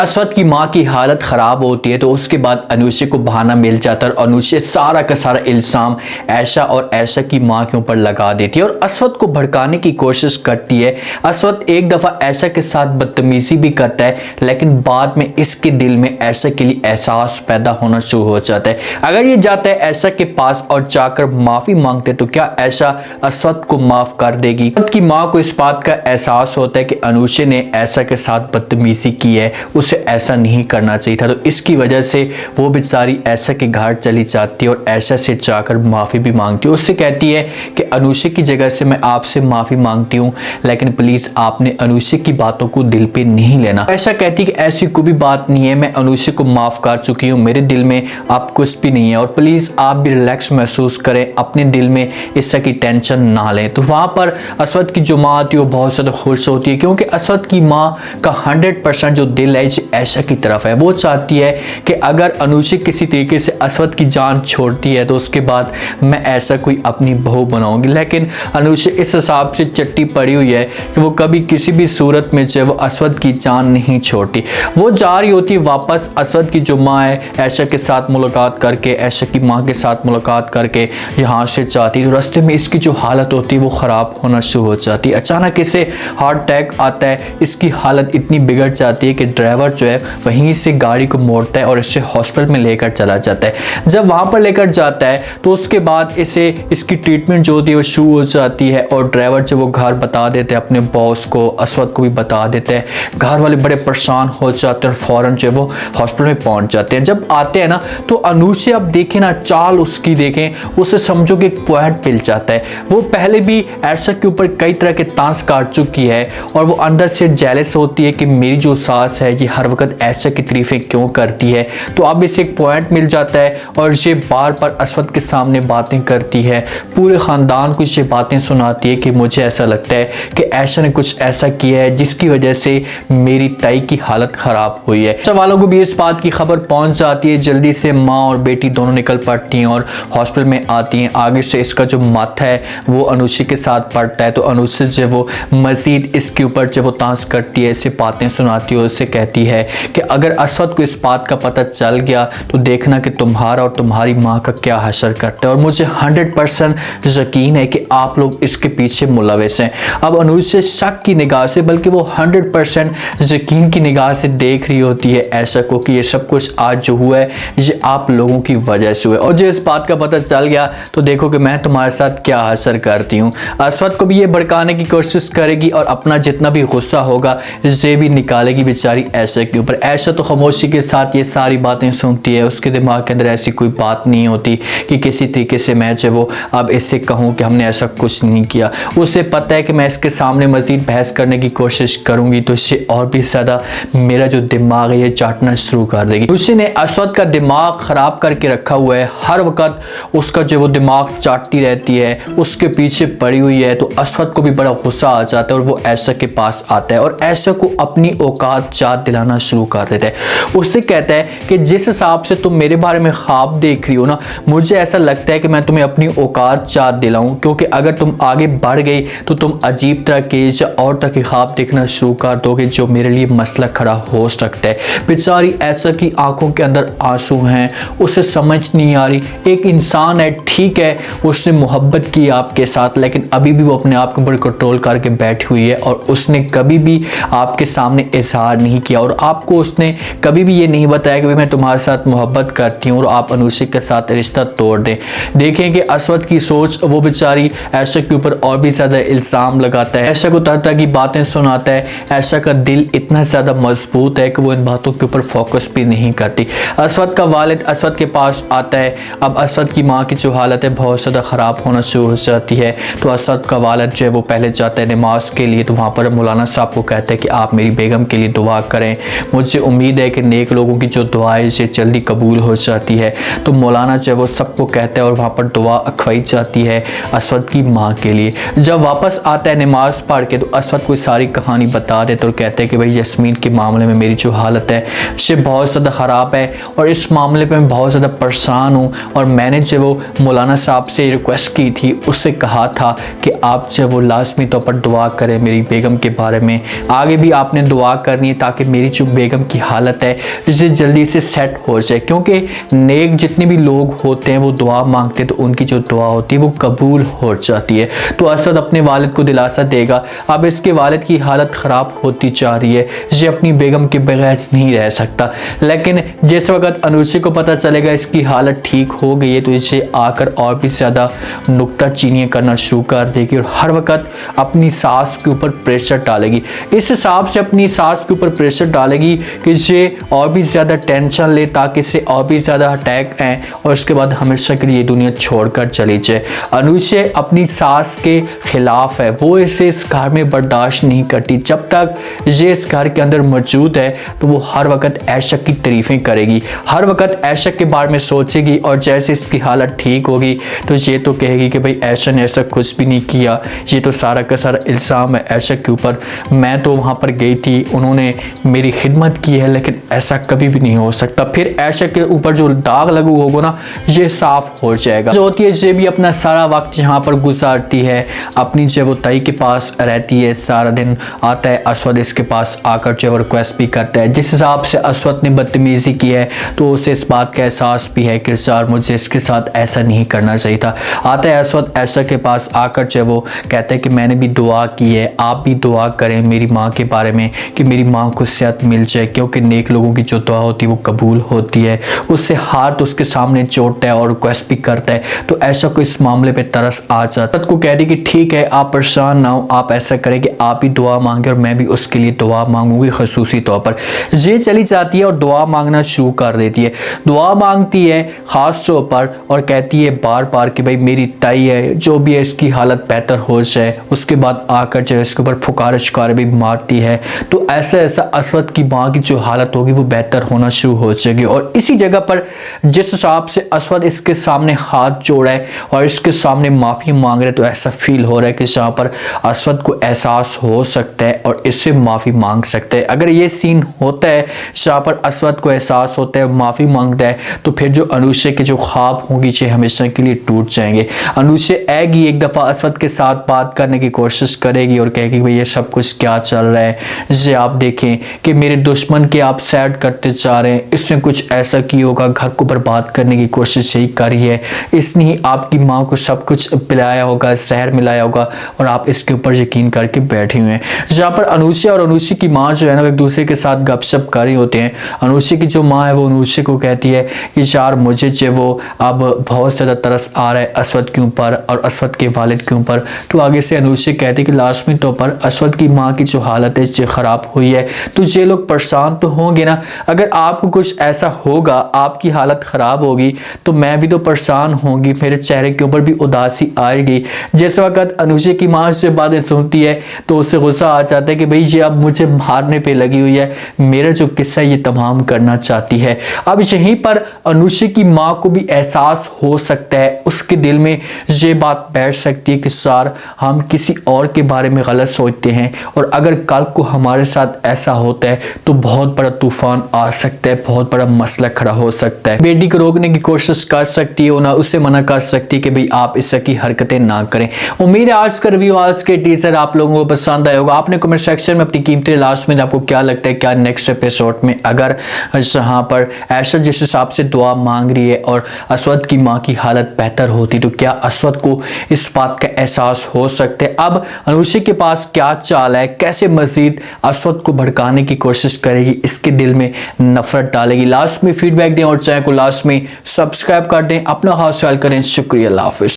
असवद की माँ की हालत ख़राब होती है तो उसके बाद अनुषा को बहाना मिल जाता है और अनुषा सारा का सारा इल्ज़ाम ऐशा और ऐशा की माँ के ऊपर लगा देती है और असवद को भड़काने की कोशिश करती है। असवद एक दफ़ा ऐशा के साथ बदतमीज़ी भी करता है, लेकिन बाद में इसके दिल में ऐशा के लिए एहसास पैदा होना शुरू हो जाता है। अगर ये जाता है ऐशा के पास और जाकर माफ़ी मांगते तो क्या ऐशा असवद को माफ़ कर देगी? असवद की माँ को इस बात का एहसास होता है कि अनुषा ने ऐशा के साथ बदतमीज़ी की है, उसे ऐसा नहीं करना चाहिए था, तो इसकी वजह से वो बेचारी ऐशा के घर चली जाती है और ऐशा से जाकर माफ़ी भी मांगती है। उससे कहती है कि अनुषा की जगह से मैं आपसे माफ़ी मांगती हूँ, लेकिन प्लीज़ आपने अनुषा की बातों को दिल पे नहीं लेना। ऐशा कहती है कि ऐसी कोई भी बात नहीं है, मैं अनुषा को माफ़ कर चुकी हूँ, मेरे दिल में आप कुछ भी नहीं है और प्लीज़ आप भी रिलैक्स महसूस करें, अपने दिल में इससे की टेंशन ना लें। तो वहाँ पर असवद की जो माँ आती है वो बहुत ज़्यादा खुश होती है, क्योंकि असवद की माँ का 100% जो दिल है ऐशा की तरफ है। वो चाहती है कि अगर अनुषा किसी तरीके से असवद की जान छोड़ती है तो उसके बाद मैं ऐसा कोई अपनी बहू बनाऊंगी, लेकिन अनुषा इस हिसाब से चट्टी पड़ी हुई है कि वो कभी किसी भी सूरत में जो वो असवद की जान नहीं छोड़ती। वो जा रही होती है वापस, असवद की जो माँ है ऐशा के साथ मुलाकात करके, ऐशा की माँ के साथ मुलाकात करके यहाँ से जाती है। तो रास्ते में इसकी जो हालत होती है वो ख़राब होना शुरू हो जाती है। अचानक इसे हार्ट अटैक आता है, इसकी हालत इतनी बिगड़ जाती है कि ड्राइवर जो है वहीं से गाड़ी को मोड़ता है और इसे हॉस्पिटल में लेकर चला जाता है। जब वहां पर लेकर जाता है तो उसके बाद इसे इसकी ट्रीटमेंट जो होती है वो शुरू हो जाती है और ड्राइवर जो वो घर बता देते हैं अपने बॉस को, असवद को भी बता देते हैं। घर वाले बड़े परेशान हो जाते हैं और फौरन जो है वो हॉस्पिटल में पहुंच जाते हैं। जब आते हैं ना तो अनुषा अब देखें ना, चाल उसकी देखें, उसे समझो कि एक पॉइंट मिल जाता है। वो पहले भी ऐशा के ऊपर कई तरह के तांस काट चुकी है और वो अंदर से जेलस होती है कि मेरी जो सास है ये हर वक्त ऐशा की तारीफें क्यों करती है। तो अब इसे एक पॉइंट मिल जाता है और ये बार बार असवद के सामने बातें करती है, पूरे ख़ानदान को ये बातें सुनाती है कि मुझे ऐसा लगता है कि ऐशा ने कुछ ऐसा किया है जिसकी वजह से मेरी ताई की हालत ख़राब हुई है। सवालों को भी इस बात की खबर पहुंच जाती है। जल्दी से माँ और बेटी दोनों निकल पड़ती हैं और हॉस्पिटल में आती हैं। आगे से इसका जो माथा है वो अनुषा के साथ पड़ता है, तो अनुषा जो वो मज़ीद इसके ऊपर जो वो तांस करती है, इसे बातें सुनाती है, उससे कहती है कि अगर असवद को इस बात का पता चल गया तो देखना कि तुम्हारा और तुम्हारी माँ का क्या हशर करता है और मुझे 100% यकीन है कि आप लोग इसके पीछे मुलविस हैं। अब अनुषा शक की निगाह से, बल्कि वो 100% यकीन की निगाह से देख रही होती है ऐशा को कि ये सब कुछ आज जो हुआ है ये आप लोगों की वजह से हुआ है और जो इस बात का पता चल गया तो देखो कि मैं तुम्हारे साथ क्या हशर करती हूँ। असवद को भी ये भड़काने की कोशिश करेगी और अपना जितना भी गुस्सा होगा इसे भी निकालेगी बेचारी ऐशा के ऊपर। ऐशा तो खामोशी के साथ ये सारी बातें सुनती है, उसके दिमाग के अंदर ऐसी कोई बात नहीं होती कि किसी तरीके से मैं जो वो अब इससे कहूँ कि हमने ऐसा कुछ नहीं किया। उसे पता है कि मैं इसके सामने मजीद बहस करने की कोशिश करूंगी तो इससे और भी ज़्यादा मेरा जो दिमाग है ये चाटना शुरू कर देगी। उसी ने असवद का दिमाग ख़राब करके रखा हुआ है, हर वक्त उसका जो वो दिमाग चाटती रहती है, उसके पीछे पड़ी हुई है। तो असवद को भी बड़ा गुस्सा आ जाता है और वो ऐशा के पास आता है और ऐशा को अपनी औकात याद दिलाना शुरू कर देता है। उससे कहता है कि जिस हिसाब से तुम मेरे बारे में ख्वाब देख रही हो ना, मुझे ऐसा लगता है कि मैं तुम्हें अपनी औकात याद दिलाऊं, क्योंकि अगर तुम आगे बढ़ गई तो तुम अजीब तरह के या और तरह के ख्वाब देखना शुरू कर दोगे जो मेरे लिए मसला खड़ा हो सकता है। बेचारी ऐशा की आंखों के अंदर आंसू हैं, उसे समझ नहीं आ रही। एक इंसान है, ठीक है उसने मोहब्बत की आपके साथ, लेकिन अभी भी वो अपने आप के ऊपर कंट्रोल करके बैठी हुई है और उसने कभी भी आपके सामने इजहार नहीं किया और आपको उसने कभी भी ये नहीं बताया कि मैं तुम्हारे साथ मोहब्बत करती हूँ और आप अनुषा के साथ रिश्ता तोड़ दें। देखें कि असवद की सोच, वो बेचारी ऐशा के ऊपर और भी ज़्यादा इल्ज़ाम लगाता है, ऐशा को तरह तरह की बातें सुनाता है। ऐशा का दिल इतना ज़्यादा मजबूत है कि वो इन बातों के ऊपर फोकस भी नहीं करती। असवद का वालिद असवद के पास आता है। अब असवद की माँ की जो हालत है बहुत ज़्यादा ख़राब होना शुरू हो जाती है। तो असवद का वालिद जो है वो पहले जाता है नमाज के लिए, तो वहाँ पर मौलाना साहब को कहता है कि आप मेरी बेगम के लिए दुआ करें, मुझे उम्मीद है कि नेक नेक लोगों की जो दुआएं से जल्दी कबूल हो जाती है। तो मौलाना जो है वो सबको कहता है और वहाँ पर दुआ अखवाई जाती है असवद की माँ के लिए। जब वापस आता है नमाज पढ़ के तो असवद को सारी कहानी बता देते और कहते हैं कि भाई यस्मीन के मामले में मेरी जो हालत है ये बहुत ज़्यादा ख़राब है और इस मामले पर मैं बहुत ज़्यादा परेशान हूँ और मैंने जो वो मौलाना साहब से रिक्वेस्ट की थी, उससे कहा था कि आप जो वो लाजमी तौर पर दुआ करें मेरी बेगम के बारे में। आगे भी आपने दुआ करनी है ताकि मेरी जो बेगम की हालत है इसे जल्दी से सेट हो जाए, क्योंकि नेक जितने भी लोग होते हैं वो दुआ मांगते हैं तो उनकी जो दुआ होती है वो कबूल हो जाती है। तो असद अपने वालिद को दिलासा देगा। अब इसके वालिद की हालत ख़राब होती जा रही है, ये अपनी बेगम के बगैर नहीं रह सकता। लेकिन जिस वक्त अनुषी को पता चलेगा इसकी हालत ठीक हो गई है तो इसे आकर और भी ज़्यादा नुक्ताचीनियाँ करना शुरू कर देगी और हर वक्त अपनी सास के ऊपर प्रेशर डालेगी। इस हिसाब से अपनी सास के ऊपर प्रेशर डालेगी कि ये और भी ज़्यादा टेंशन ले ताकि इसे और भी ज़्यादा अटैक आए और उसके बाद हमेशा के लिए दुनिया छोड़कर चली जाए। अनुषी अपनी सास के खिलाफ है, वो इसे इस घर में बर्दाश्त नहीं करती। जब तक ये इस घर के अंदर मौजूद है तो वो हर वक्त ऐशा की तारीफ़ें करेगी, हर वक्त ऐशा के बारे में सोचेगी और जैसे इसकी हालत ठीक होगी तो ये तो कहेगी कि भाई ऐशा ने ऐसा कुछ भी नहीं किया, ये तो सारा का सारा इल्ज़ाम है ऐशा के ऊपर। मैं तो वहाँ पर गई थी, उन्होंने मेरी खिदमत की है, लेकिन ऐसा कभी भी नहीं हो सकता। फिर ऐशा के ऊपर जो दाग लगू होगा ना ये साफ हो जाएगा। जो होती है ये भी अपना सारा वक्त यहाँ पर गुजारती है, अपनी जो वो ताई के पास रहती है, सारा दिन आता है असवद इसके पास आकर जो रिक्वेस्ट भी करता है। जिस हिसाब से असवद ने बदतमीज़ी की है तो उसे इस बात का एहसास भी है कि यार मुझे इसके साथ ऐसा नहीं करना चाहिए था। आता है असवद ऐशा के पास आकर जो वो कहते हैं कि मैंने भी दुआ की है, आप भी दुआ करें मेरी माँ के बारे में कि मेरी माँ को सेहत मिल जाए, क्योंकि नेक लोगों की जो दुआ होती है वो कबूल होती है। उससे हाथ उसके सामने जोड़ता है और रिक्वेस्ट भी करता है। तो ऐशा को इस मामले पे तरस आ जाता है, को कह दी कि ठीक है आप परेशान ना हो, आप ऐसा करें कि आप ही दुआ मांगे और मैं भी उसके लिए दुआ मांगूंगी खसूसी तौर पर। ये चली जाती है और दुआ मांगना शुरू कर देती है। दुआ मांगती है ख़ास तौर पर और कहती है बार बार कि भाई मेरी ताई है, जो भी है इसकी हालत बेहतर हो जाए। उसके बाद आकर जो इसके ऊपर फुकार शिकार भी मारती है। तो ऐसा ऐसा असवद की माँ की जो हालत होगी वो बेहतर होना शुरू हो जाएगी। और इसी जगह पर जिस हिसाब से असवद इसके सामने हाथ जोड़ा है और इसके सामने माफ़ी मांग रहे तो ऐसा फील हो रहा है कि जहाँ पर असवद को एहसास हो सकता है और इससे माफ़ी मांग सकते हैं। अगर ये सीन होता है जहाँ पर असवद को एहसास होता है, माफ़ी मांगता है, तो फिर जो अनुषा के जो ख्वाब होंगे ये हमेशा के लिए टूट जाएंगे। अनुषा आएगी एक दफ़ा असवद के साथ बात करने की कोशिश करेगी और कहेगी भाई ये सब कुछ क्या चल रहा है, जिसे आप देखें कि मेरे दुश्मन के आप सैड करते जा रहे हैं, इसने कुछ ऐसा किया होगा, घर को बर्बाद करने की कोशिश यही करी है, इसने ही आपकी माँ को सब कुछ पिलाया होगा, शहर मिलाया होगा और आप इसके ऊपर यकीन करके बैठे हुए हैं। जहाँ पर अनुषा और अनुषा की माँ जो है ना एक दूसरे के साथ गपशप कर रहे होते हैं। अनुषा की जो माँ है वो अनुषा को कहती है कि यार मुझे जो वो अब बहुत ज़्यादा तरस आ रहा है असवद के ऊपर और असवद के वालिद के ऊपर। तो आगे से अनुषा कहती है कि लाजमी तौर पर असवद की माँ की जो हालत है जो ख़राब हुई है तो ये लोग परेशान तो होंगे ना, अगर आपको कुछ ऐसा होगा, आपकी हालत ख़राब होगी तो मैं भी तो परेशान होंगी, मेरे चेहरे के ऊपर भी उदासी आएगी। जिस वक्त अनुषा की माँ से बातें सुनती है तो उसे गुस्सा आ जाता है कि भाई ये अब मुझे मारने पे लगी हुई है, मेरा जो किस्सा ये तमाम करना चाहती है। अब यहीं पर अनुषा की माँ को भी एहसास हो सकता है, उसके दिल में ये बात बैठ सकती है कि सर हम किसी और के बारे में गलत सोचते हैं और अगर कल को हमारे साथ ऐसा होता है तो बहुत बड़ा तूफान आ सकता है, बहुत बड़ा मसला खड़ा हो सकता है। बेटी को रोकने की कोशिश कर सकती है, ना उसे मना कर सकती है कि भाई आप इस तरह की हरकतें ना करें। उम्मीद है आज का रिव्यू, आज के टीजर आप लोगों को पसंद आया होगा। आपने कमेंट सेक्शन में अपनी कीमती लास्ट में आपको क्या लगता है क्या नेक्स्ट एपिसोड में अगर जहां पर ऐशा जिस हिसाब से दुआ मांग रही है और असवद की माँ की हालत बेहतर होती तो क्या असवद को इस बात का एहसास हो सकता है। अब अनुषा के पास क्या चाल है, कैसे मजीद असवद को भड़काने की कोशिश करेगी, इसके दिल में नफरत डालेगी। लास्ट में फीडबैक दें और चैनल को लास्ट में सब्सक्राइब कर दें। अपना खास ख्याल करें। शुक्रिया, अल्लाह हाफिज़।